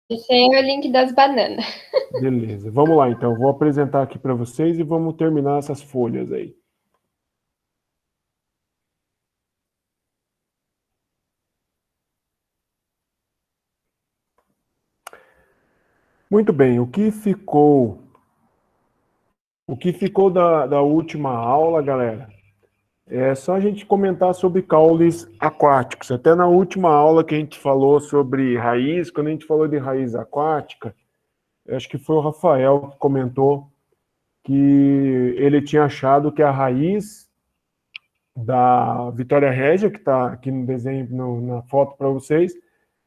Esse aí é o link das bananas. Beleza, vamos lá então. Vou apresentar aqui para vocês e vamos terminar essas folhas aí. Muito bem, o que ficou da última aula, galera, é só a gente comentar sobre caules aquáticos. Até na última aula que a gente falou sobre raiz, quando a gente falou de raiz aquática, eu acho que foi o Rafael que comentou que ele tinha achado que a raiz da Vitória Régia, que está aqui no desenho, na foto para vocês,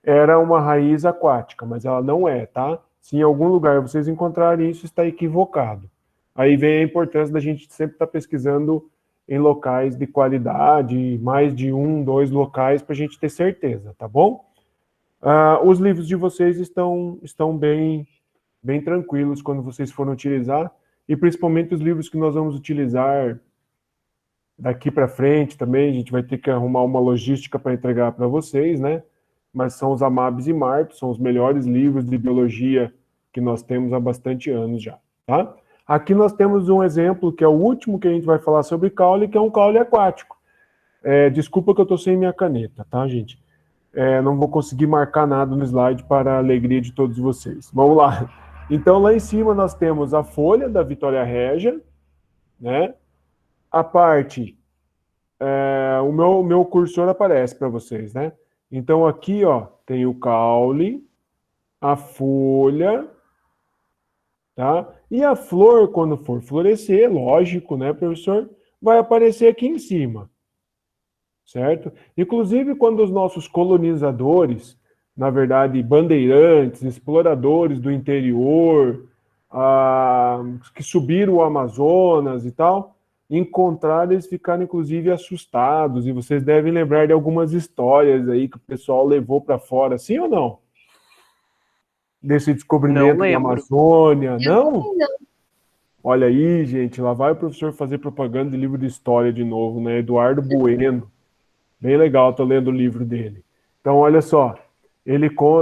era uma raiz aquática, mas ela não é, tá? Se em algum lugar vocês encontrarem isso, está equivocado. Aí vem a importância da gente sempre estar pesquisando em locais de qualidade, mais de um, dois locais, para a gente ter certeza, tá bom? Os livros de vocês estão bem tranquilos quando vocês forem utilizar, e principalmente os livros que nós vamos utilizar daqui para frente também, a gente vai ter que arrumar uma logística para entregar para vocês, né? Mas são os Amabis e Martos, são os melhores livros de biologia que nós temos há bastante anos já, tá? Aqui nós temos um exemplo, que é o último que a gente vai falar sobre caule, que é um caule aquático. Desculpa que eu estou sem minha caneta, tá, gente? Não vou conseguir marcar nada no slide para a alegria de todos vocês. Vamos lá. Então, lá em cima nós temos a folha da Vitória Régia, né? A parte o meu cursor aparece para vocês, né? Então aqui, ó, tem o caule, a folha, tá? E a flor, quando for florescer, lógico, né, professor, vai aparecer aqui em cima, certo? Inclusive quando os nossos colonizadores, na verdade, bandeirantes, exploradores do interior, que subiram o Amazonas e tal, encontraram, eles ficaram inclusive assustados, e vocês devem lembrar de algumas histórias aí que o pessoal levou para fora, sim ou não? Desse Não descobrimento da lembro. Amazônia, Eu não? também não. Olha aí, gente, lá vai o professor fazer propaganda de livro de história de novo, né? Eduardo Bueno. Bem legal, tô lendo o livro dele. Então, olha só,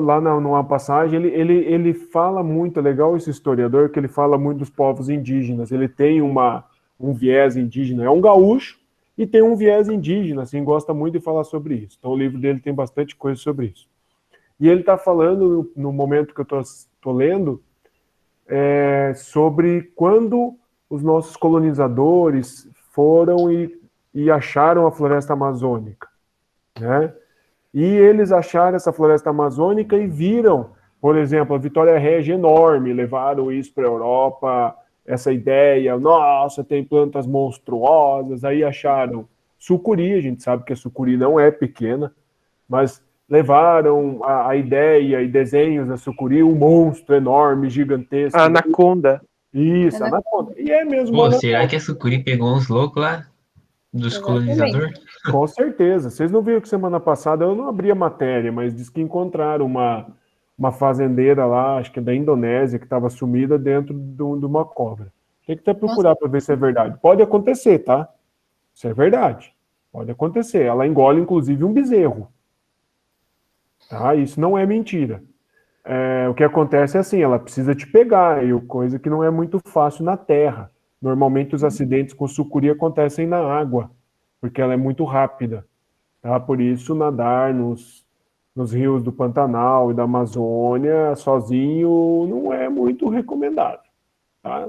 lá numa passagem, ele fala muito, é legal esse historiador, que ele fala muito dos povos indígenas. Ele tem um viés indígena, é um gaúcho, e tem um viés indígena, assim, gosta muito de falar sobre isso. Então, o livro dele tem bastante coisa sobre isso. E ele está falando, no momento que eu estou lendo, sobre quando os nossos colonizadores foram e acharam a floresta amazônica, né? E eles acharam essa floresta amazônica e viram, por exemplo, a Vitória Régia enorme, levaram isso para a Europa, essa ideia, nossa, tem plantas monstruosas, aí acharam sucuri, a gente sabe que a sucuri não é pequena, mas levaram a ideia e desenhos da sucuri, um monstro enorme, A gigantesco. anaconda. Isso, anaconda. E é mesmo uma Pô, será anaconda. que a Sucuri pegou uns loucos lá dos colonizadores? Exatamente. Com certeza. Vocês não viram que semana passada eu não abri a matéria, mas diz que encontraram uma fazendeira lá, acho que é da Indonésia, que estava sumida dentro de uma cobra. Tem que até procurar para ver se é verdade. Pode acontecer, tá? Isso é verdade. Pode acontecer. Ela engole, inclusive, um bezerro. Tá? Isso não é mentira. O que acontece é assim, ela precisa te pegar, e coisa que não é muito fácil na terra. Normalmente os acidentes com sucuri acontecem na água, porque ela é muito rápida. Tá? Por isso, nadar nos rios do Pantanal e da Amazônia sozinho não é muito recomendado. Tá?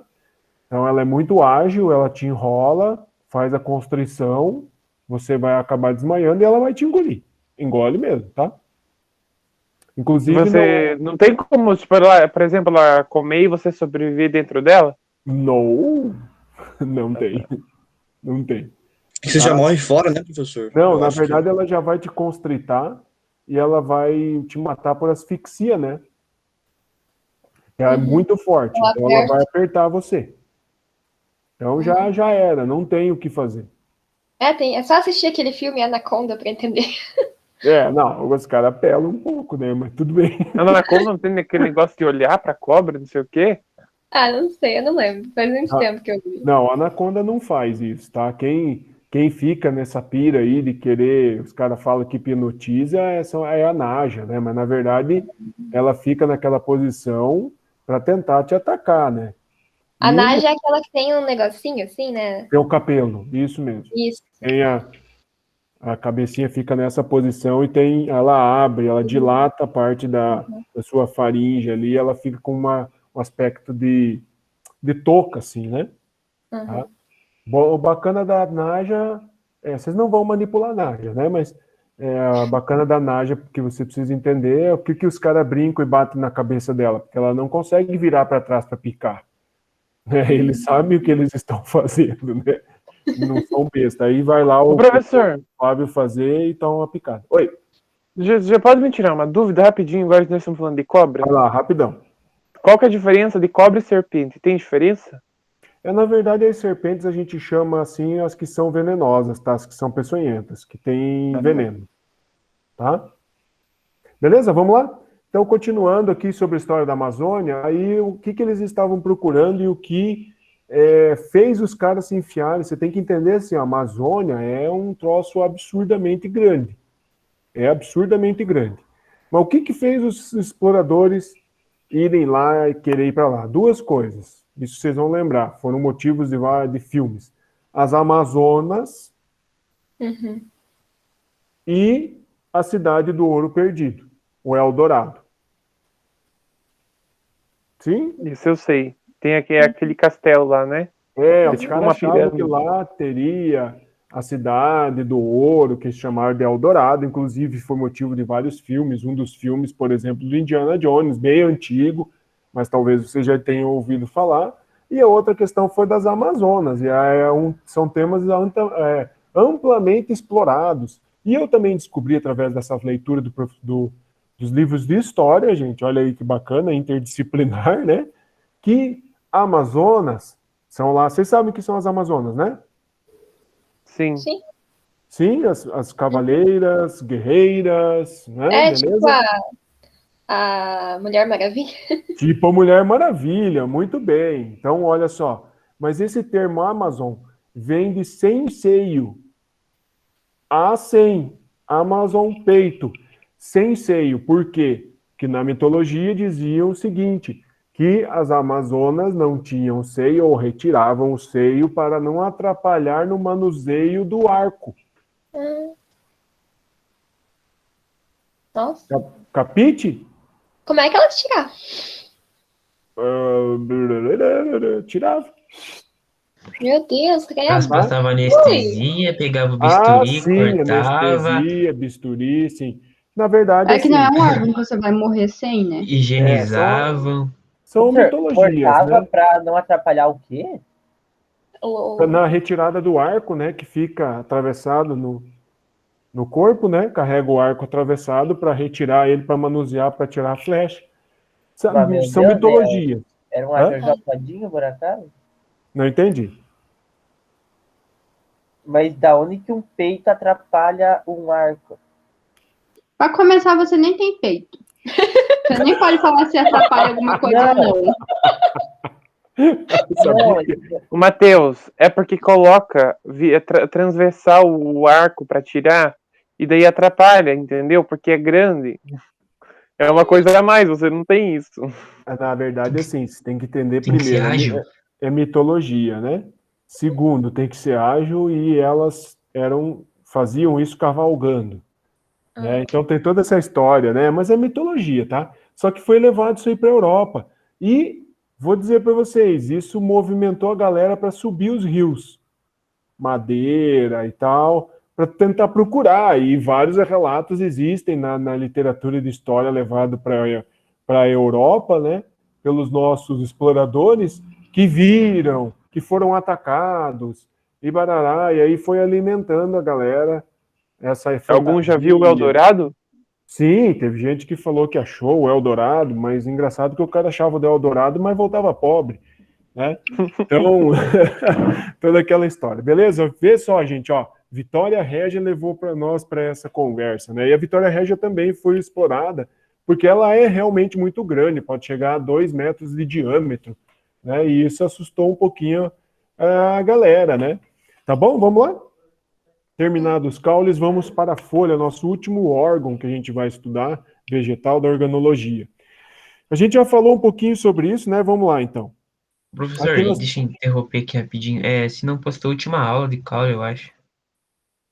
Então, ela é muito ágil, ela te enrola, faz a constrição, você vai acabar desmaiando e ela vai te engolir. Engole mesmo, tá? Inclusive, Você não tem como, tipo, por exemplo, ela comer e você sobreviver dentro dela? não, não tem. Não tem. Que você já morre fora, né, professor? Não, Eu na acho que verdade, ela já vai te constritar e ela vai te matar por asfixia, né? Ela é muito forte, Ela então ela vai aperta. apertar você. Então já era, não tem o que fazer. É só assistir aquele filme Anaconda pra entender. Não, os caras apelam um pouco, né? Mas tudo bem. A anaconda não tem aquele negócio de olhar pra cobra, não sei o quê? Ah, não sei, eu não lembro. Faz muito Ah, tempo que eu vi. Não, a anaconda não faz isso, tá? quem fica nessa pira aí de querer, os caras falam que hipnotiza, é a Naja, né? Mas na verdade ela fica naquela posição para tentar te atacar, né? A E Naja é aquela que tem um negocinho assim, né? tem o capelo, isso mesmo. Isso. Tem a cabecinha fica nessa posição e ela abre, ela dilata a parte da sua faringe ali, ela fica com um aspecto de touca, assim, né? Tá? Bom, o bacana da Naja, vocês não vão manipular a Naja, né? Mas a bacana da Naja, que você precisa entender, é o que os caras brincam e batem na cabeça dela, porque ela não consegue virar para trás para picar. Né? Eles sabem o que eles estão fazendo, né? Não são besta. Aí vai lá Ô, o professor, Fábio fazer e toma uma picada. Oi, já pode me tirar uma dúvida rapidinho, agora que nós estamos falando de cobra? vai lá, rapidão. Qual que é a diferença de cobra e serpente? Tem diferença? Na verdade, as serpentes a gente chama assim as que são venenosas, tá? As que são peçonhentas, que têm veneno, tá? Beleza? Vamos lá? Então, continuando aqui sobre a história da Amazônia, aí o que eles estavam procurando e o que fez os caras se enfiarem. Você tem que entender assim, a Amazônia é um troço absurdamente grande. É absurdamente grande. Mas o que fez os exploradores irem lá e querer ir para lá? Duas coisas. Isso vocês vão lembrar. Foram motivos de filmes. As Amazonas e a Cidade do Ouro Perdido, o Eldorado. Sim? Isso eu sei. Tem aquele castelo lá, né? Os tipo caras uma achavam que pirâmide. lá teria a Cidade do Ouro, que se chamaram de Eldorado, inclusive foi motivo de vários filmes. Um dos filmes, por exemplo, do Indiana Jones, bem antigo, mas talvez você já tenha ouvido falar. E a outra questão foi das Amazonas, e são temas amplamente explorados. E eu também descobri, através dessa leitura dos livros de história, gente, olha aí que bacana, interdisciplinar, né? Que Amazonas são lá. Vocês sabem o que são as Amazonas, né? Sim. Sim. Sim, as cavaleiras, guerreiras, né? Tipo Beleza? a Mulher Maravilha. Tipo a Mulher Maravilha, muito bem. Então, olha só. Mas esse termo Amazon vem de sem seio. A sem. Amazon peito. Sem seio. Por quê? Que na mitologia diziam o seguinte, que as Amazonas não tinham seio ou retiravam o seio para não atrapalhar no manuseio do arco. Nossa. Capite? Como é que ela tira? Tirava. Meu Deus, Elas credo. passavam anestesia, pegava o bisturi, Sim, cortava, anestesia, bisturi, sim. Na verdade, É que não é assim, um órgão que você vai morrer sem, né? higienizavam. são Professor, mitologias, cortava né? pra não atrapalhar o quê? Na retirada do arco, né, que fica atravessado no corpo, né? Carrega o arco atravessado para retirar ele, para manusear, para tirar a flecha. Mas, meu São Deus, mitologias. Era um Hã? arcanjadinho, por acaso? Não entendi. Mas da onde que um peito atrapalha um arco? Pra começar, você nem tem peito. Você nem pode falar se atrapalha alguma coisa ou não. Não, O Matheus, é porque coloca transversal o arco pra tirar e daí atrapalha, entendeu? Porque é grande. É uma coisa a mais, você não tem isso. Na verdade, assim, você tem que entender Tem que ser primeiro, ágil. é mitologia, né? Segundo, tem que ser ágil e elas faziam isso cavalgando. Né? Então tem toda essa história, né? Mas é mitologia, tá? Só que foi levado isso aí para a Europa. E vou dizer para vocês, isso movimentou a galera para subir os rios, Madeira e tal, para tentar procurar. E vários relatos existem na literatura de história levado para a Europa, né? Pelos nossos exploradores que viram, que foram atacados e barará. E aí foi alimentando a galera. Algum já viu o Eldorado? Sim, teve gente que falou que achou o Eldorado, mas engraçado que o cara achava o Eldorado, mas voltava pobre, né? Então, toda aquela história. Beleza? Vê só, gente, ó, Vitória Régia levou para nós para essa conversa, né? E a Vitória Régia também foi explorada, porque ela é realmente muito grande, pode chegar a 2 metros de diâmetro, né? E isso assustou um pouquinho a galera, né? Tá bom? Vamos lá? Terminados os caules, vamos para a folha, nosso último órgão que a gente vai estudar, vegetal da organologia. A gente já falou um pouquinho sobre isso, né? Vamos lá, então. Professor, Aqui nós- deixa eu interromper aqui rapidinho. Se não postou a última aula de caule, eu acho.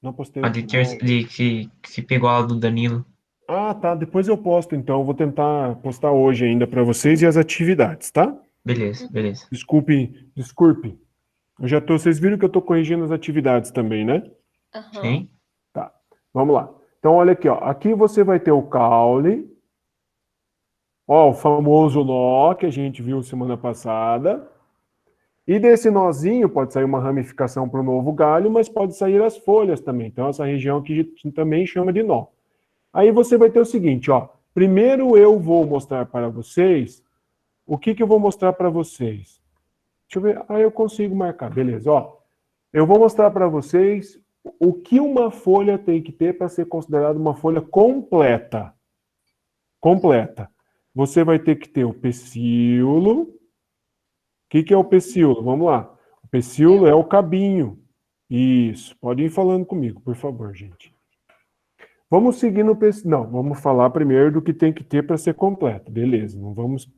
Não postei. A de que se pegou a aula do Danilo. Ah, tá. Depois eu posto, então. Eu vou tentar postar hoje ainda para vocês e as atividades, tá? Beleza, beleza. Desculpe. Eu já tô. Vocês viram que eu tô corrigindo as atividades também, né? Aham. Sim? Tá. Vamos lá. Então, olha aqui, ó. Aqui você vai ter o caule. Ó, o famoso nó que a gente viu semana passada. E desse nozinho pode sair uma ramificação para o novo galho, mas pode sair as folhas também. Então, essa região aqui a gente também chama de nó. Aí você vai ter o seguinte, ó. Primeiro eu vou mostrar para vocês o que eu vou mostrar para vocês. Deixa eu ver. Ah, eu consigo marcar. Beleza, ó. Eu vou mostrar para vocês o que uma folha tem que ter para ser considerada uma folha completa. Completa. Você vai ter que ter o pecíolo. O que é o pecíolo? Vamos lá. O pecíolo é o cabinho. Isso. Pode ir falando comigo, por favor, gente. Vamos seguir no pecíolo. Não, vamos falar primeiro do que tem que ter para ser completo. Beleza, não vamos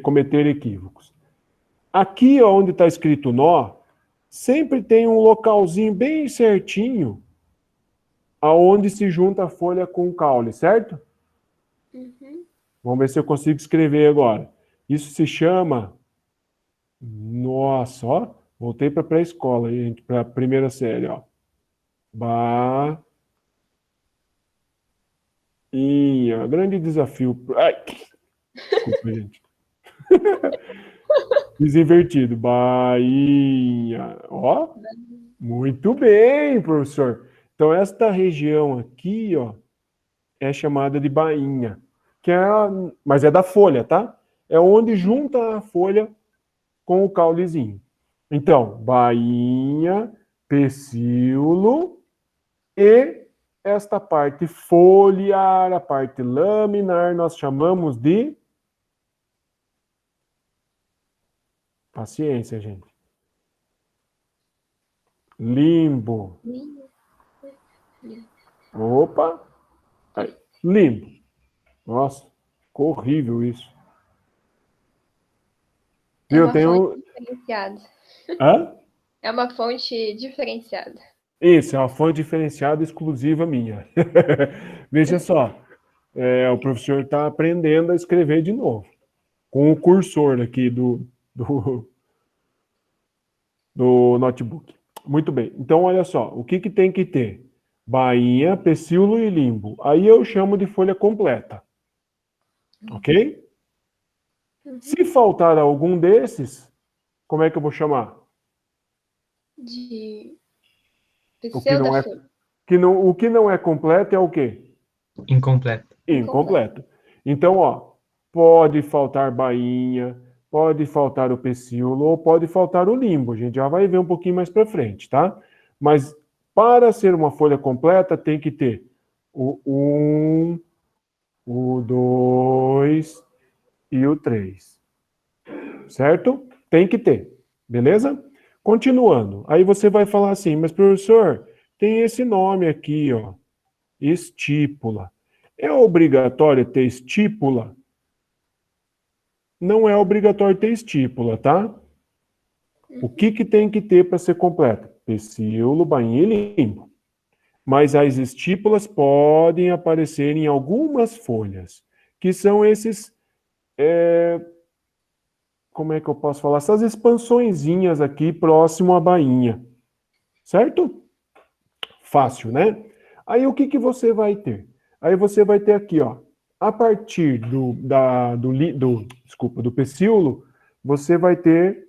cometer equívocos. Aqui, onde está escrito nó, sempre tem um localzinho bem certinho aonde se junta a folha com o caule, certo? Uhum. Vamos ver se eu consigo escrever agora. Isso se chama... Nossa, ó. Voltei para a pré-escola, gente, para a primeira série, ó. Bainha. Grande desafio. Ai, desculpa, gente. Fiz invertido. Bainha. Ó. Muito bem, professor. Então, esta região aqui, ó, é chamada de bainha. Mas é da folha, tá? É onde junta a folha com o caulezinho. Então, bainha, pecíolo e esta parte foliar, a parte laminar, nós chamamos de... Paciência, gente. Limbo. Opa! Aí. Limbo. Nossa, ficou horrível isso. É Viu? uma Tem fonte diferenciada. Hã? É uma fonte diferenciada. Isso, é uma fonte diferenciada exclusiva minha. Veja só, o professor está aprendendo a escrever de novo, com o cursor aqui do notebook. Muito bem, então olha só, o que tem que ter? Bainha, pecíolo e limbo. Aí eu chamo de folha completa. Ok? Se faltar algum desses, como é que eu vou chamar? De O que não é, pseudofolha. o que não é completo é o quê? Incompleto. Incompleto. Então, ó, pode faltar bainha, pode faltar o pecíolo ou pode faltar o limbo. A gente já vai ver um pouquinho mais para frente, tá? Mas para ser uma folha completa, tem que ter o 1, o 2 e o 3. Certo? Tem que ter. Beleza? Continuando. Aí você vai falar assim, mas professor, tem esse nome aqui, ó. Estípula. É obrigatório ter estípula? Não é obrigatório ter estípula, tá? O que tem que ter para ser completo? Pecíolo, bainha e limbo. Mas as estípulas podem aparecer em algumas folhas, que são esses... como é que eu posso falar? Essas expansõezinhas aqui próximo à bainha. Certo? Fácil, né? Aí o que você vai ter? Aí você vai ter aqui, ó, a partir do pecíolo, você vai ter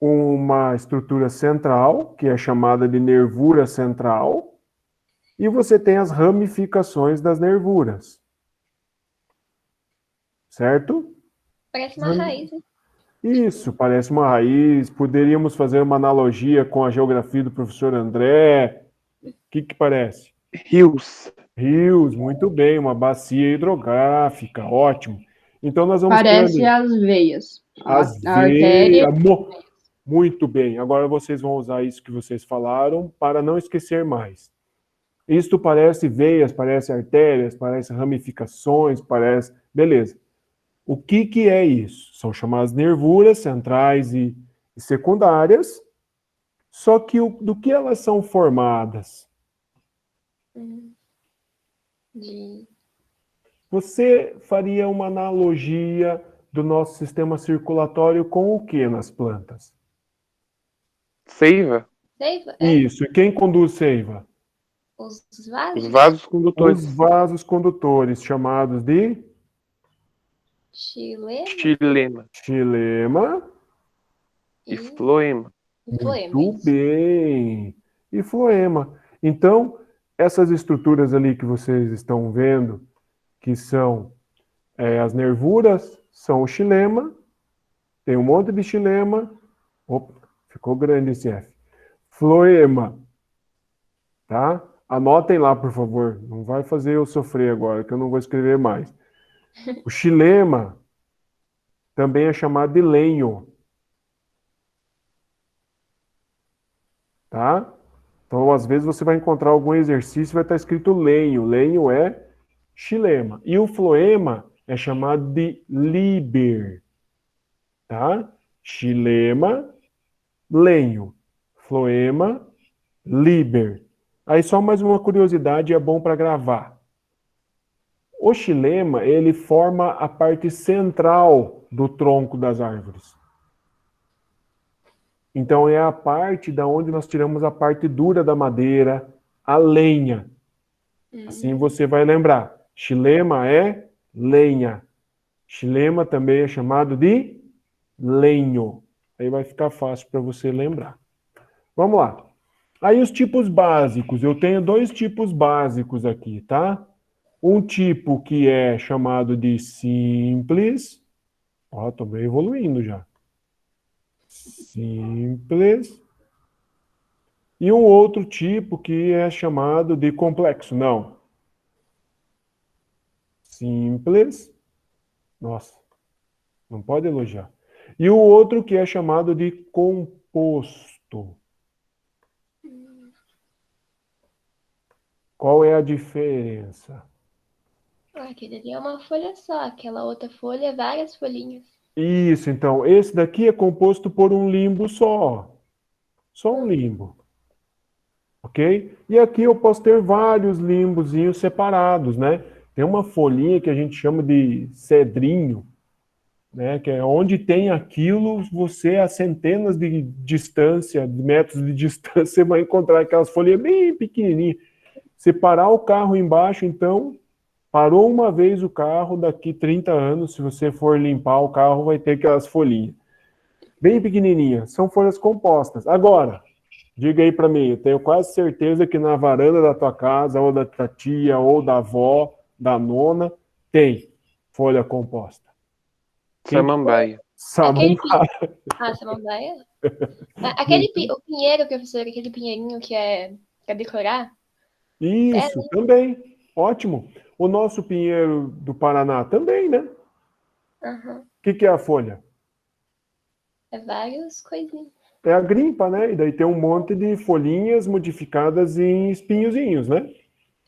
uma estrutura central, que é chamada de nervura central, e você tem as ramificações das nervuras. Certo? Parece uma raiz, né? Isso, parece uma raiz. Poderíamos fazer uma analogia com a geografia do professor André. O que parece? Rios. Rios, muito bem, uma bacia hidrográfica, ótimo. Então nós vamos Parece ter ali as veias. as A artéria. veias. Muito bem, agora vocês vão usar isso que vocês falaram para não esquecer mais. Isto parece veias, parece artérias, parece ramificações, parece... Beleza. O que é isso? São chamadas nervuras centrais e secundárias, só que do que elas são formadas? Você faria uma analogia do nosso sistema circulatório com o que nas plantas? Seiva. Seiva? Isso. E quem conduz seiva? Os vasos? Os vasos condutores. Os vasos condutores, chamados de Xilema Xilema e e floema. floema. Muito bem. E floema. Então, essas estruturas ali que vocês estão vendo, que são as nervuras, são o xilema. Tem um monte de xilema. Opa, ficou grande esse F. Floema. Tá? Anotem lá, por favor. Não vai fazer eu sofrer agora, que eu não vou escrever mais. O xilema também é chamado de lenho. Tá? Então, às vezes, você vai encontrar algum exercício e vai estar escrito lenho. Lenho é xilema. E o floema é chamado de líber. Tá? Xilema, lenho. Floema, líber. Aí só mais uma curiosidade, é bom para gravar. O xilema, ele forma a parte central do tronco das árvores. Então é a parte da onde nós tiramos a parte dura da madeira, a lenha. Assim você vai lembrar. Xilema é lenha. Xilema também é chamado de lenho. Aí vai ficar fácil para você lembrar. Vamos lá. Aí os tipos básicos. Eu tenho 2 tipos básicos aqui, tá? Um tipo que é chamado de simples. Ó, tô bem evoluindo já. Simples. E um outro tipo que é chamado de complexo. Não. Simples. Nossa, não pode elogiar. E o outro que é chamado de composto. Qual é a diferença? Aquele ali é uma folha só, aquela outra folha é várias folhinhas. Isso, então, esse daqui é composto por um limbo só. Só um limbo. Ok? E aqui eu posso ter vários limbozinhos separados, né? Tem uma folhinha que a gente chama de cedrinho, né? Que é onde tem aquilo, você a centenas de distância, de metros de distância, você vai encontrar aquelas folhinhas bem pequenininhas. Se parar o carro embaixo, então, parou uma vez o carro, daqui 30 anos, se você for limpar o carro, vai ter aquelas folhinhas. Bem pequenininhas, são folhas compostas. Agora, diga aí para mim, eu tenho quase certeza que na varanda da tua casa, ou da tua tia, ou da avó, da nona, tem folha composta. Samambaia. Samambaia. Samambaia? O pinheiro, professor, aquele pinheirinho que é para decorar? Isso, também. Ótimo. O nosso pinheiro do Paraná também, né? Uhum. O que é a folha? É várias coisinhas. É a grimpa, né? E daí tem um monte de folhinhas modificadas em espinhozinhos, né?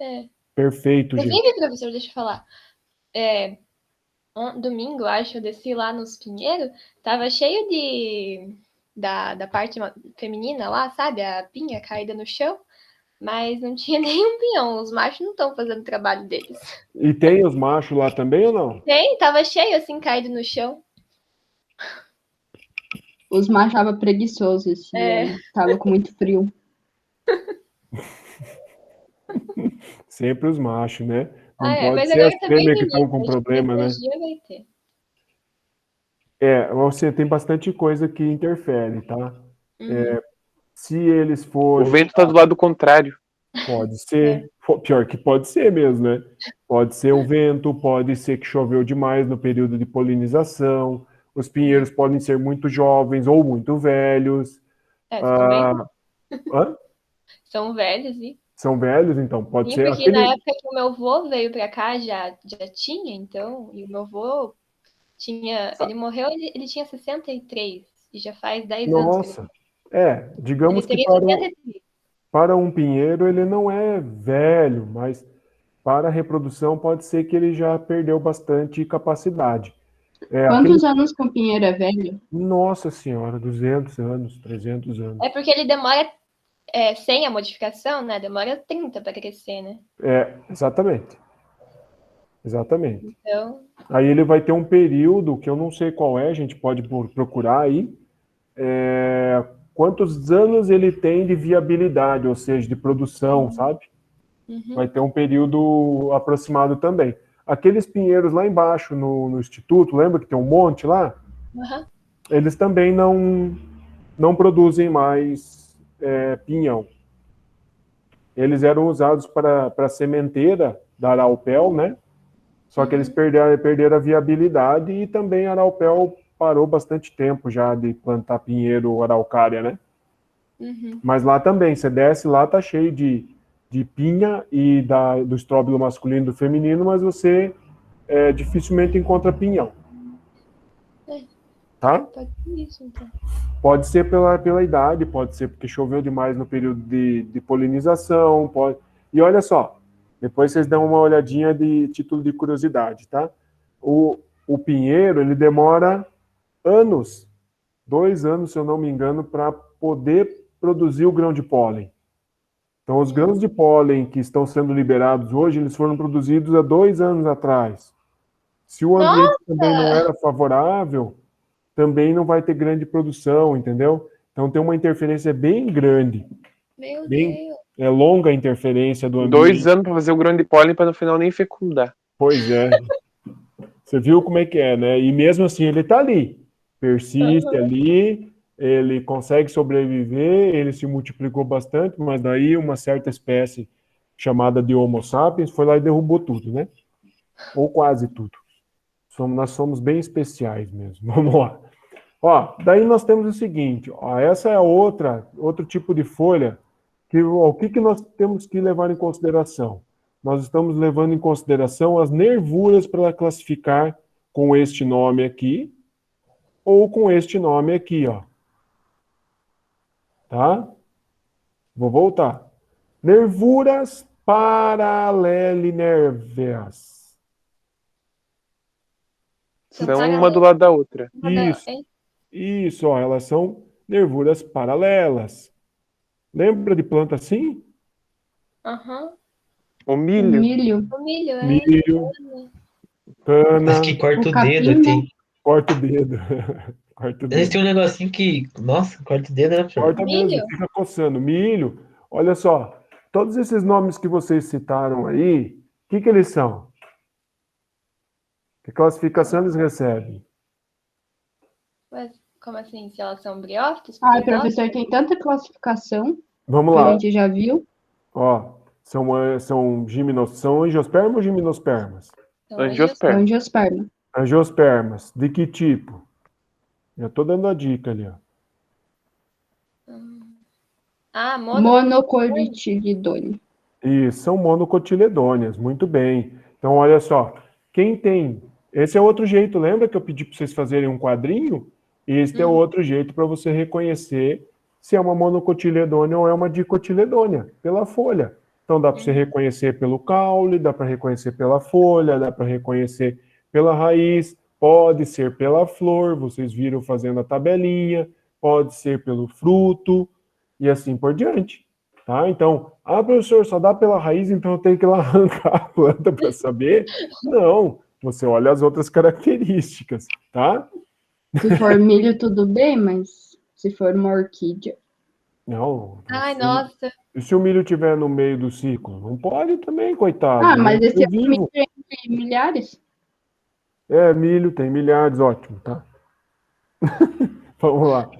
É. Perfeito, gente. Inclusive, professor, deixa eu falar. Um domingo, acho, eu desci lá nos pinheiros, tava cheio da parte feminina lá, sabe? A pinha caída no chão. Mas não tinha nenhum pinhão. Os machos não estão fazendo o trabalho deles. E tem os machos lá também ou não? Tem, tava cheio assim, caído no chão. Os machos estavam preguiçosos esse dia. Tava com muito frio. Sempre os machos, né? Não pode mas ser agora as tá fêmeas bem que estão com bonito. problema, né? Dia vai ter. Você tem bastante coisa que interfere, tá? Se eles O forem... vento tá do lado contrário. Pode ser. Pior que pode ser mesmo, né? Pode ser o vento, pode ser que choveu demais no período de polinização. Os pinheiros podem ser muito jovens ou muito velhos. São velhos, e São velhos, então pode ser porque na época que o meu avô veio pra cá já tinha, então, e o meu avô tinha, ele morreu, ele tinha 63. e já faz 10 anos. Nossa, Ele digamos que teria 70 para um pinheiro ele não é velho, mas para a reprodução pode ser que ele já perdeu bastante capacidade. Quantos anos que um pinheiro é velho? Nossa senhora, 200 anos, 300 anos. É porque ele demora, sem a modificação, né? Demora 30 para crescer, né? Exatamente. Exatamente. Então, Aí ele vai ter um período que eu não sei qual é, a gente pode procurar aí, quantos anos ele tem de viabilidade, ou seja, de produção, sabe? Vai ter um período aproximado também. Aqueles pinheiros lá embaixo no Instituto, lembra que tem um monte lá? Eles também não produzem mais pinhão. Eles eram usados para sementeira da Araupel, né? Só que eles perderam a viabilidade e também a Araupel parou bastante tempo já de plantar pinheiro araucária, né? Mas lá também, você desce lá, tá cheio de pinha e do estróbilo masculino e do feminino, mas você dificilmente encontra pinhão. Tá? pode ser isso, então. Pode ser pela idade, pode ser porque choveu demais no período de polinização, pode... E olha só, depois vocês dão uma olhadinha de título de curiosidade, tá? O pinheiro, ele demora anos, 2 anos, se eu não me engano, para poder produzir o grão de pólen. Então, os grãos de pólen que estão sendo liberados hoje, eles foram produzidos há 2 anos atrás. Se o ambiente também não era favorável, também não vai ter grande produção, entendeu? Então, tem uma interferência bem grande. Meu Bem, Deus. é longa a interferência do ambiente. 2 anos para fazer o grão de pólen para no final nem fecundar. Pois é. Você viu como é que é, né? E mesmo assim ele está ali, persiste ali, ele consegue sobreviver, ele se multiplicou bastante, mas daí uma certa espécie chamada de Homo sapiens foi lá e derrubou tudo, né? Ou quase tudo. Nós somos bem especiais mesmo. Vamos lá. Ó, daí nós temos o seguinte, ó, essa é outro tipo de folha o que nós temos que levar em consideração? Nós estamos levando em consideração as nervuras para classificar com este nome aqui ou com este nome aqui, ó. Tá? Vou voltar. Nervuras paralelinérveas. São uma do lado da outra. Isso, ó, elas são nervuras paralelas. Lembra de planta assim? O milho. O milho, Milho, cana. Acho que corta o capim, dedo, né? tem. Corta o dedo. Corta o Eles dedo. têm um negocinho que. Nossa, corta o dedo, né, professor? Corta Milho? mesmo, fica coçando. Milho. Olha só, todos esses nomes que vocês citaram aí, o que eles são? Que classificação eles recebem? Mas como assim? Se elas são briófitos? Ai, professor, tem tanta classificação Vamos que a lá. gente já viu. Ó, são angiospermas ou gimnospermas? Angiosperma. Angiosperma. Angiospermas. De que tipo? Já estou dando a dica ali, ó. Monocotilidônio. E são monocotiledôneas, muito bem. Então, olha só, quem tem... Esse é outro jeito, lembra que eu pedi para vocês fazerem um quadrinho? Este é outro jeito para você reconhecer se é uma monocotiledônia ou é uma dicotiledônia, pela folha. Então, dá para você reconhecer pelo caule, dá para reconhecer pela folha, dá para reconhecer pela raiz, pode ser pela flor, vocês viram fazendo a tabelinha, pode ser pelo fruto, e assim por diante. Tá? Então, professor, só dá pela raiz, então eu tenho que ir lá arrancar a planta para saber? Não, você olha as outras características, tá? Se for milho, tudo bem, mas se for uma orquídea. Não. Ai, nossa. E se o milho estiver no meio do ciclo? Não pode também, coitado. Mas esse é vivo. milho entre milhares? Milho tem milhares, ótimo, tá? Vamos lá.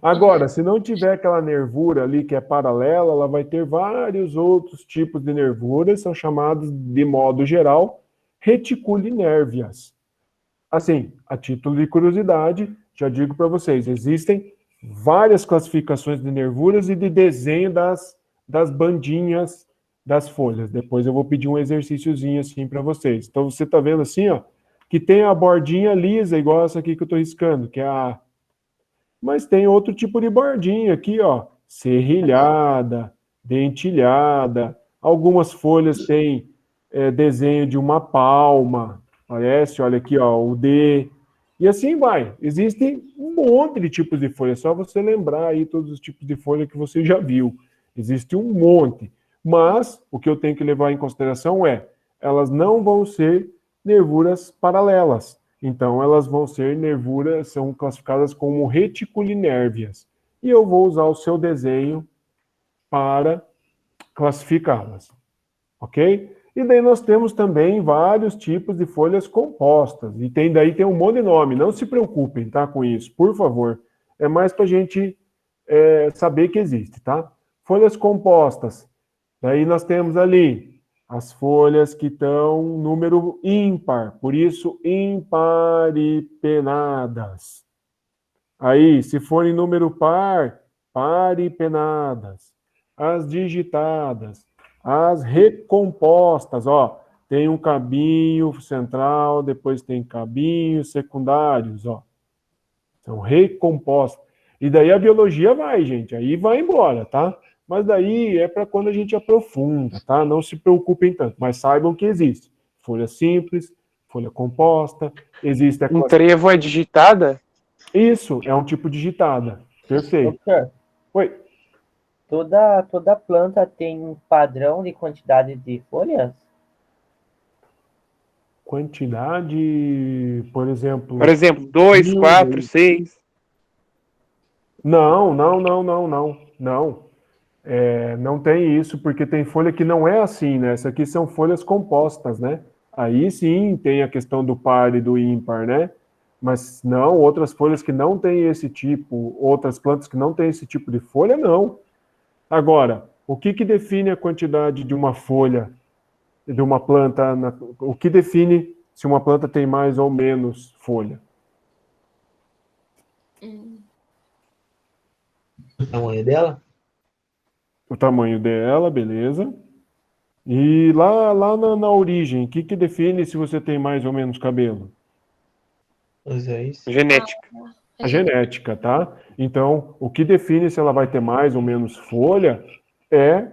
Agora, se não tiver aquela nervura ali que é paralela, ela vai ter vários outros tipos de nervuras, são chamados, de modo geral, reticulinérvias. Assim, a título de curiosidade, já digo para vocês, existem várias classificações de nervuras e de desenho das bandinhas das folhas. Depois eu vou pedir um exercíciozinho assim para vocês. Então, você está vendo assim, ó, que tem a bordinha lisa, igual essa aqui que eu estou riscando, que é Mas tem outro tipo de bordinha aqui, ó, serrilhada, dentilhada. Algumas folhas têm desenho de uma palma, parece, olha aqui, ó, o D. E assim vai. Existem um monte de tipos de folha, é só você lembrar aí todos os tipos de folha que você já viu. Existe um monte. Mas o que eu tenho que levar em consideração é, elas não vão ser nervuras paralelas. Então, elas vão ser nervuras, são classificadas como reticulinérvias. E eu vou usar o seu desenho para classificá-las. Ok? E daí nós temos também vários tipos de folhas compostas. E daí tem um monte de nome. Não se preocupem, tá, com isso, por favor. É mais para a gente saber que existe, tá? Folhas compostas. Daí nós temos ali as folhas que estão número ímpar, por isso imparipenadas. Aí, se forem número par, paripenadas. As digitadas, as recompostas, ó, tem um cabinho central, depois tem cabinhos secundários, ó. São recompostas. E daí a biologia vai, gente, aí vai embora, tá? Mas daí é para quando a gente aprofunda, tá? Não se preocupem tanto, mas saibam que existe. Folha simples, folha composta, existe a Um trevo é digitada? Isso, é um tipo digitada. Perfeito. Doutor, Oi. toda planta tem um padrão de quantidade de folhas? Quantidade, por exemplo... Por exemplo, 2, 4, 6. Não. Não tem isso, porque tem folha que não é assim, né? Essas aqui são folhas compostas, né? Aí sim tem a questão do par e do ímpar, né? Mas não, outras folhas que não têm esse tipo, outras plantas que não têm esse tipo de folha, não. Agora, o que define a quantidade de uma folha, de uma planta, o que define se uma planta tem mais ou menos folha? O tamanho dela? O tamanho dela, beleza. E lá na origem, o que define se você tem mais ou menos cabelo? Pois é isso. Genética. A genética, tá? Então, o que define se ela vai ter mais ou menos folha é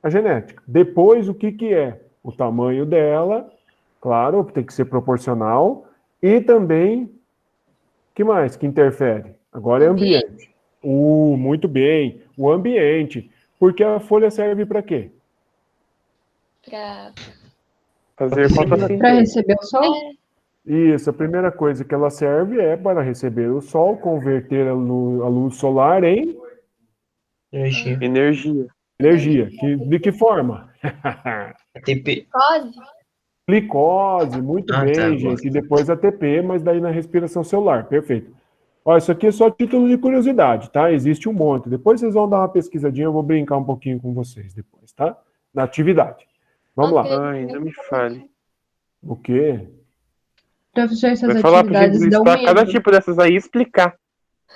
a genética. Depois, o que é? O tamanho dela, claro, tem que ser proporcional. E também, o que mais que interfere? Agora é ambiente. Muito bem. O ambiente. Porque a folha serve para quê? Pra... Fazer fotossíntese. Para receber o sol? Isso, a primeira coisa que ela serve é para receber o sol, converter a luz solar em Energia. Energia. energia. De que forma? ATP. Glicose? Glicose, muito Ah, bem, tá, gente. E depois ATP, mas daí na respiração celular. Perfeito. Ó, isso aqui é só título de curiosidade, tá? Existe um monte. Depois vocês vão dar uma pesquisadinha, eu vou brincar um pouquinho com vocês depois, tá? Na atividade. Vamos Ok. lá. Ai, não me fale. O quê? Professor, essas Vai falar pra gente atividades dão listar cada medo. tipo dessas aí e explicar.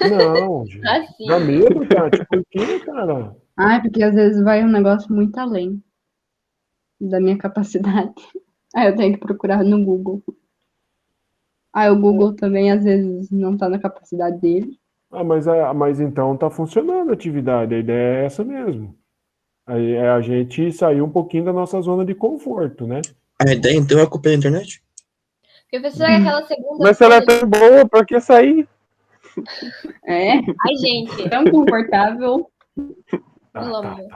Não, gente. Assim. Dá medo, Tati? Por quê, cara? Ai, porque às vezes vai um negócio muito além da minha capacidade. Aí eu tenho que procurar no Google. Aí o Google também às vezes não tá na capacidade dele. Mas então tá funcionando a atividade. A ideia é essa mesmo. Aí é a gente sair um pouquinho da nossa zona de conforto, né? A ideia, então, é copiar na internet? Professor, aquela segunda Mas se ela é folha... tão boa, por que sair? É, Ai, gente. tão confortável. Pelo amor.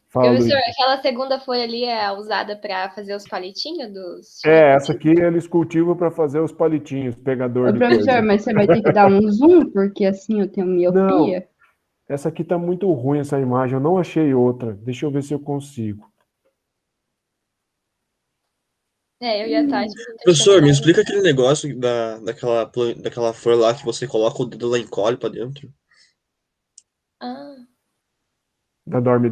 Fala, Professor, Luiz. aquela segunda folha ali é usada para fazer os palitinhos dos... Essa aqui eles cultivam para fazer os palitinhos, pegador Ô, de professor, coisa. mas você vai ter que dar um zoom, porque assim eu tenho miopia. Essa aqui tá muito ruim, essa imagem. Eu não achei outra. Deixa eu ver se eu consigo. Eu e a Tati... Professor, me explica aquele negócio daquela flor lá que você coloca o dedo lá e encolhe pra dentro. Ah, Da Dorme?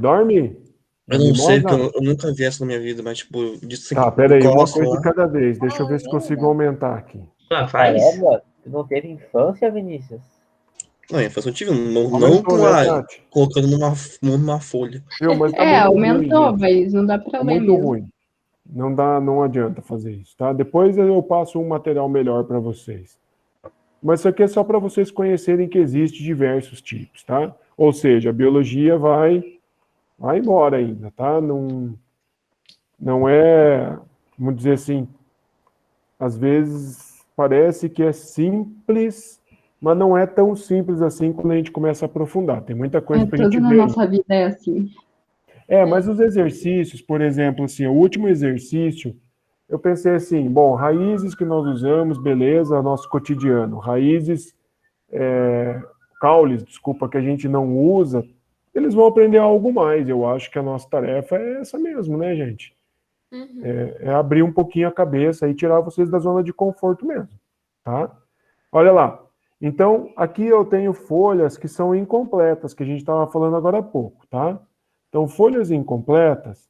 Eu não sei, porque eu nunca vi essa na minha vida, mas tipo, diz Tá, que peraí, uma encosta coisa lá. de cada vez. Deixa eu ver se consigo aumentar aqui. Ah, faz. Caramba, tu não teve infância, Vinícius? Não, infância eu tive, não Aumentou, né, Tati? colocando numa folha. Viu? Mas tá É, muito ruim, aumentou, gente. mas não dá pra Tá ler muito mesmo. ruim. Não adianta fazer isso, tá? Depois eu passo um material melhor para vocês. Mas isso aqui é só para vocês conhecerem que existe diversos tipos, tá? Ou seja, a biologia vai embora ainda, tá? Não é, vamos dizer assim, às vezes parece que é simples, mas não é tão simples assim quando a gente começa a aprofundar. Tem muita coisa para a gente Tudo na ver. nossa vida é assim. Mas os exercícios, por exemplo, assim, o último exercício, eu pensei assim, bom, raízes que nós usamos, beleza, nosso cotidiano. Raízes, caules, desculpa, que a gente não usa, eles vão aprender algo mais. Eu acho que a nossa tarefa é essa mesmo, né, gente? Uhum. É abrir um pouquinho a cabeça e tirar vocês da zona de conforto mesmo, tá? Olha lá. Então, aqui eu tenho folhas que são incompletas, que a gente estava falando agora há pouco, tá? Então, folhas incompletas,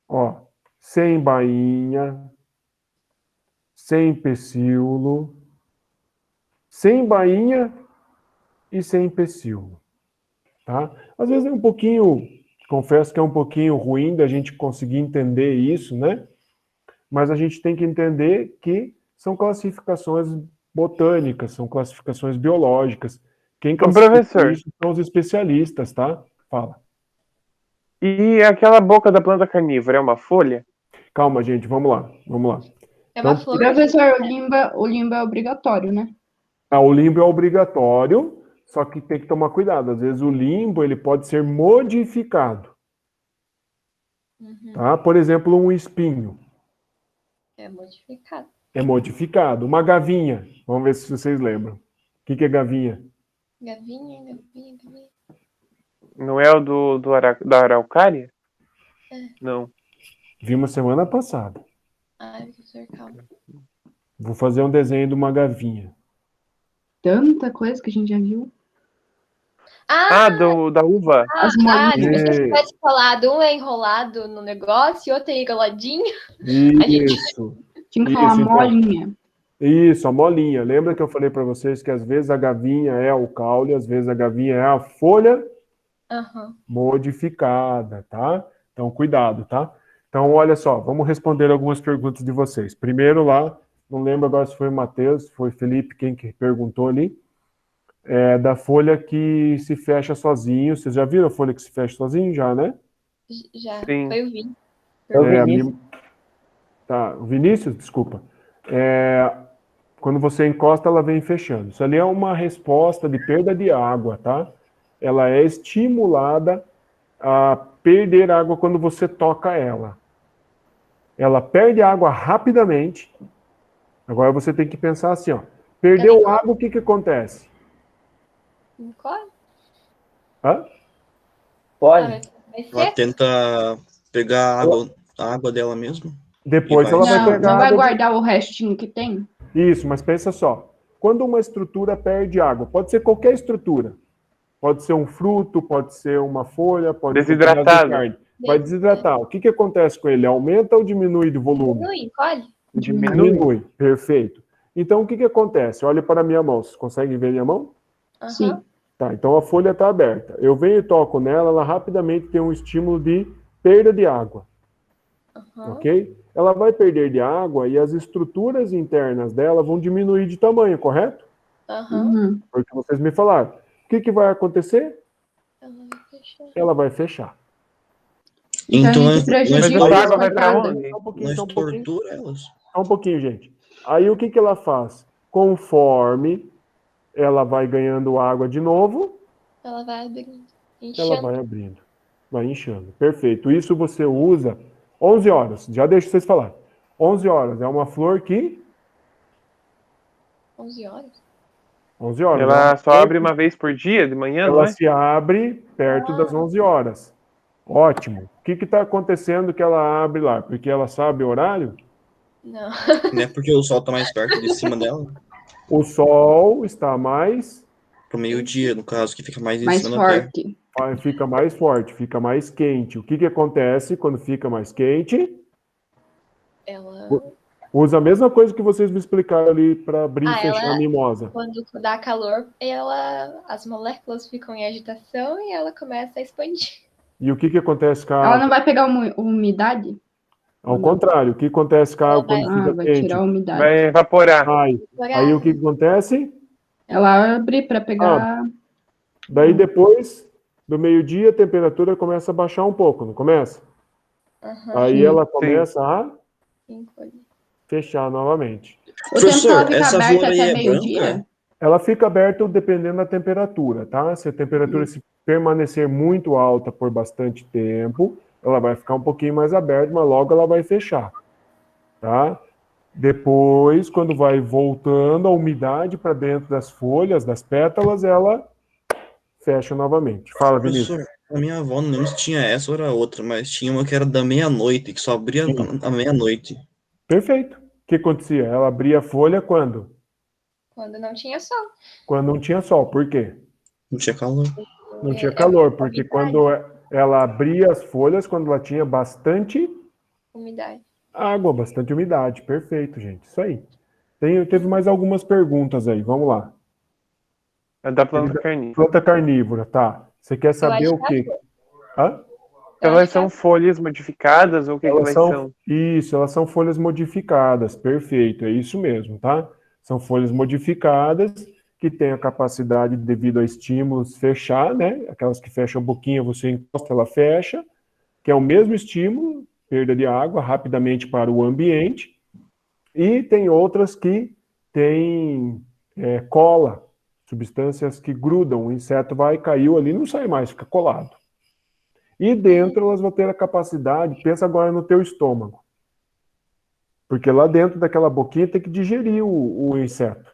ó, sem bainha, sem pecíolo, sem bainha e sem pecíolo, tá? Às vezes é um pouquinho, confesso que é um pouquinho ruim da gente conseguir entender isso, né? Mas a gente tem que entender que são classificações botânicas, são classificações biológicas. Quem classifica professor. isso são os especialistas, tá? Fala. E aquela boca da planta carnívora é uma folha? Calma, gente, vamos lá. É uma Então, flor. Professor, o limbo é obrigatório, né? O limbo é obrigatório, só que tem que tomar cuidado. Às vezes o limbo ele pode ser modificado, Uhum. tá? Por exemplo, um espinho É modificado. é modificado. Uma gavinha, vamos ver se vocês lembram. O que é gavinha? Gavinha. Não é o da araucária? É. Não. Vimos semana passada. Ai, professor, calma. Vou fazer um desenho de uma gavinha. Tanta coisa que a gente já viu. Da uva? As Se molinhas. você tivesse falado, um é enrolado no negócio e outro é enroladinho. Isso. Tinha que falar Isso, então. molinha. Isso, a molinha. Lembra que eu falei para vocês que às vezes a gavinha é o caule, às vezes a gavinha é a folha Aham. modificada, tá? Então, cuidado, tá? Então, olha só, vamos responder algumas perguntas de vocês. Primeiro lá, não lembro agora se foi o Matheus, se foi o Felipe quem que perguntou ali, da folha que se fecha sozinho. Vocês já viram a folha que se fecha sozinho? Já, né? Já. Sim. Foi o Vini. Eu vi a nisso. minha- Tá, o Vinícius, desculpa. Quando você encosta, ela vem fechando. Isso ali é uma resposta de perda de água, tá? Ela é estimulada a perder água quando você toca ela. Ela perde água rapidamente. Agora você tem que pensar assim, ó. Perdeu água, o que que acontece? Encolhe. Hã? Pode. Vai Ela ser? tenta pegar a água dela mesmo. Depois E ela vai. vai pegar Não vai água. guardar o restinho que tem? Isso, mas pensa só. Quando uma estrutura perde água, pode ser qualquer estrutura. Pode ser um fruto, pode ser uma folha, pode ser um pedaço de Desidratado. carne. Vai desidratar. O que que acontece com ele? Aumenta ou diminui de volume? Diminui, encolhe. Diminui. Perfeito. Então, o que que acontece? Olha para a minha mão. Vocês conseguem ver minha mão? Aham. Sim. Tá, então a folha está aberta. Eu venho e toco nela, ela rapidamente tem um estímulo de perda de água. Aham. Ok? Ela vai perder de água e as estruturas internas dela vão diminuir de tamanho, correto? Aham. Uhum. Porque vocês me falaram. O que que vai acontecer? Ela vai fechar. Ela vai fechar. Então, Então, a gente Mas prejudica essa a água vai pra plantada. onde? Só um pouquinho, Nós só um pouquinho. tortura elas. Só um pouquinho, gente. Aí o que que ela faz? Conforme ela vai ganhando água de novo, Ela vai abrindo. ela Enchendo. vai abrindo. Vai inchando. Perfeito. Isso você usa 11 horas. Já deixo vocês falar. 11 horas. É uma flor que... 11 horas. 11 horas. É Ela uma só flor abre que uma vez por dia, de manhã, não ela é? se abre perto das 11 horas. Ótimo. O que está acontecendo que ela abre lá? Porque ela sabe o horário? Não. Né? Porque o sol tá mais perto de cima dela. O sol está mais... Pro meio-dia, no caso, que fica mais em Mais cima da terra. forte. fica mais forte, fica mais quente. O que que acontece quando fica mais quente? Ela. Usa a mesma coisa que vocês me explicaram ali para abrir e fechar ela- a mimosa. Quando dá calor, as moléculas ficam em agitação e ela começa a expandir. E o que que acontece com a Ela água? não vai pegar umidade? Ao contrário, o que acontece com a água quando Ah, fica vai quente? tirar a umidade. Vai evaporar. Aí o que acontece? Ela abre para pegar. Daí depois do meio-dia a temperatura começa a baixar um pouco, não começa? Aí Sim. ela começa a Sim, folha. fechar novamente. O tempo que ela Professor, fica essa aberta flor aí até é meio-dia? branca? Ela fica aberta dependendo da temperatura, tá? Se a temperatura se permanecer muito alta por bastante tempo, ela vai ficar um pouquinho mais aberta, mas logo ela vai fechar, tá? Depois, quando vai voltando a umidade para dentro das folhas, das pétalas, ela fecha novamente. Fala, Vinícius. Professor, a minha avó, não lembro se tinha essa ou era outra, mas tinha uma que era da meia-noite, que só abria Sim. à meia-noite. Perfeito. O que acontecia? Ela abria a folha quando? Quando não tinha sol. Quando não tinha sol. Por quê? Não tinha calor. Não tinha É calor, porque umidade. quando ela abria as folhas, quando ela tinha bastante Umidade. água, bastante umidade. Perfeito, gente. Isso aí. Teve mais algumas perguntas aí. Vamos lá. É da planta carnívora. Planta carnívora, tá. Você quer saber acho o que quê? Hã? Elas são folhas modificadas ou o que Elas elas são, são? isso, elas são folhas modificadas, perfeito, é isso mesmo, tá? São folhas modificadas que têm a capacidade, devido a estímulos, fechar, né? Aquelas que fecham a boquinha, você encosta, ela fecha, que é o mesmo estímulo, perda de água rapidamente para o ambiente, e tem outras que têm cola, substâncias que grudam, o inseto vai, caiu ali, não sai mais, fica colado. E dentro elas vão ter a capacidade, pensa agora no teu estômago. Porque lá dentro daquela boquinha tem que digerir o inseto.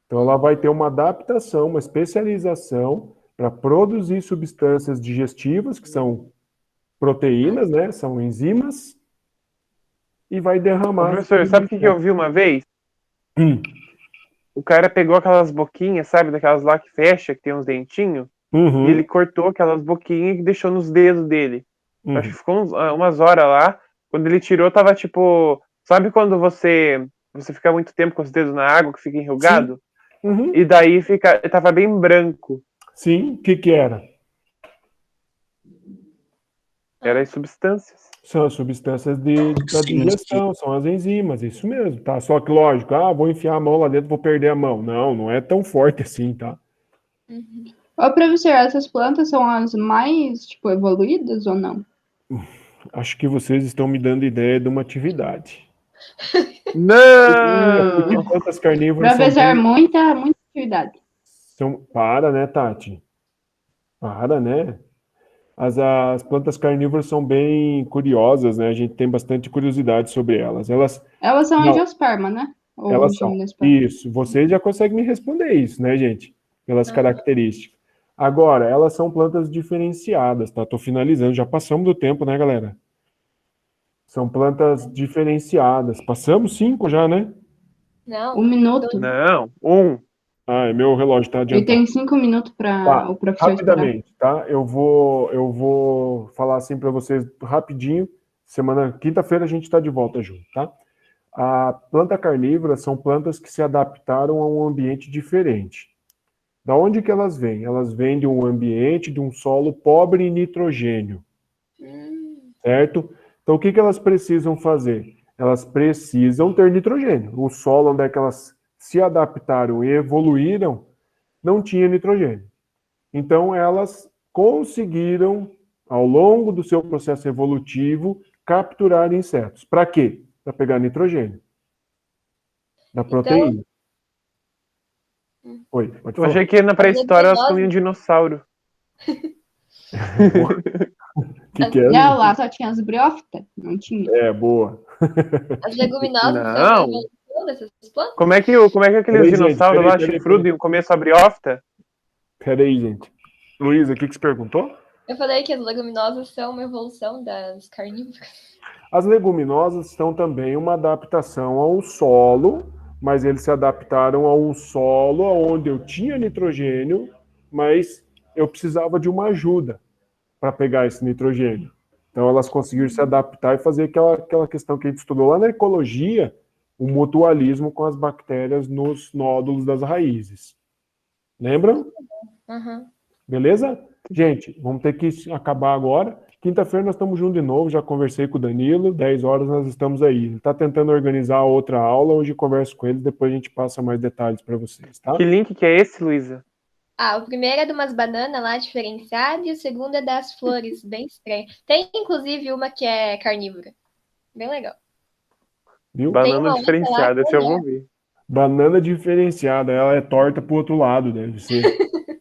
Então ela vai ter uma adaptação, uma especialização para produzir substâncias digestivas, que são proteínas, né? São enzimas, e vai Ô, derramar. professor, sabe o que eu vi uma vez? Hum. O cara pegou aquelas boquinhas, sabe, daquelas lá que fecha, que tem uns dentinhos, Uhum. e ele cortou aquelas boquinhas e deixou nos dedos dele. Uhum. Acho que ficou umas horas lá. Quando ele tirou, tava tipo. Sabe quando você fica muito tempo com os dedos na água, que fica enrugado? Uhum. E daí tava bem branco. Sim, o que era? Eram as substâncias. São as substâncias da Sim, digestão, são as enzimas, isso mesmo, tá? Só que, lógico, vou enfiar a mão lá dentro, vou perder a mão. Não, não é tão forte assim, tá? Ô, professor, essas plantas são as mais, tipo, evoluídas ou não? Acho que vocês estão me dando ideia de uma atividade. Porque Não! plantas carnívoras Professor, muita atividade. Para, né, Tati? Para, né? As plantas carnívoras são bem curiosas, né? A gente tem bastante curiosidade sobre elas. Elas são Não, angiosperma, né? Ou elas são. gimnosperma. Isso. Vocês já conseguem me responder isso, né, gente? Pelas características. Agora, elas são plantas diferenciadas, tá? Tô finalizando. Já passamos do tempo, né, galera? São plantas diferenciadas. Passamos 5 já, né? Não. 1 minuto. Não, Meu relógio tá E adiantado. tem 5 minutos para o professor esperar. Rapidamente, tá? Eu vou falar assim para vocês rapidinho. Quinta-feira a gente está de volta junto, tá? A planta carnívora são plantas que se adaptaram a um ambiente diferente. Da onde que elas vêm? Elas vêm de um ambiente, de um solo pobre em nitrogênio, certo? Então o que elas precisam fazer? Elas precisam ter nitrogênio. O solo onde é que elas se adaptaram e evoluíram não tinha nitrogênio. Então, elas conseguiram, ao longo do seu processo evolutivo, capturar insetos. Para quê? Para pegar nitrogênio da proteína. Oi, pode eu falar. achei que na pré-história elas comiam dinossauro. Que é? Não, lá só tinha as briófitas, não tinha. Boa. As leguminosas Não. são a evolução dessas plantas? Como é que aqueles Peraí, gente, dinossauros lá, peraí. chifrudo, iam comer sua briófita? Peraí, gente. Luísa, o que você perguntou? Eu falei que as leguminosas são uma evolução das carnívoras. As leguminosas são também uma adaptação ao solo, mas eles se adaptaram a um solo onde eu tinha nitrogênio, mas eu precisava de uma ajuda para pegar esse nitrogênio. Então elas conseguiram se adaptar e fazer aquela questão que a gente estudou lá na ecologia, o mutualismo com as bactérias nos nódulos das raízes. Lembram? Uhum. Beleza? Gente, vamos ter que acabar agora. Quinta-feira nós estamos juntos de novo, já conversei com o Danilo, 10 horas nós estamos aí. Ele está tentando organizar outra aula, hoje eu converso com ele, depois a gente passa mais detalhes para vocês, tá? Que link que é esse, Luísa? Ah, o primeiro é de umas bananas lá diferenciadas e o segundo é das flores, bem estranho. Tem inclusive uma que é carnívora. Bem legal. Viu? Tem Banana uma outra lá diferenciada, que esse eu é vou ver. Banana diferenciada, ela é torta pro outro lado, deve ser.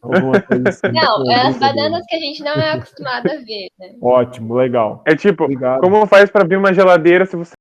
Alguma coisa assim. Não, é as Brincadeira. bananas que a gente não é acostumado a ver, né? Ótimo, legal. É tipo, Obrigado. como faz pra abrir uma geladeira se você